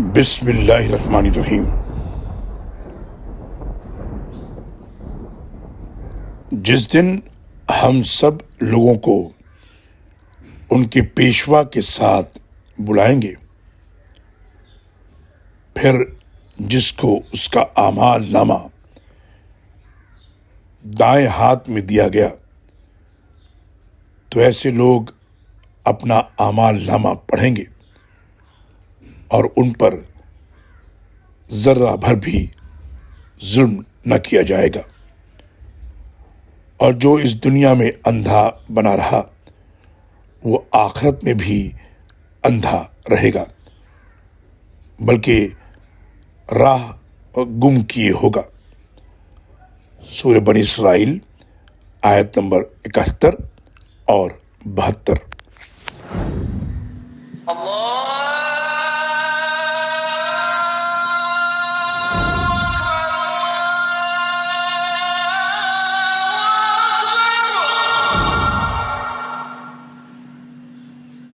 بسم اللہ الرحمن الرحیم۔ جس دن ہم سب لوگوں کو ان کے پیشوا کے ساتھ بلائیں گے، پھر جس کو اس کا اعمال نامہ دائیں ہاتھ میں دیا گیا تو ایسے لوگ اپنا اعمال نامہ پڑھیں گے اور ان پر ذرہ بھر بھی ظلم نہ کیا جائے گا، اور جو اس دنیا میں اندھا بنا رہا وہ آخرت میں بھی اندھا رہے گا، بلکہ راہ گم کیے ہوگا۔ سورہ بنی اسرائیل آیت نمبر 71 اور 72۔ اللہ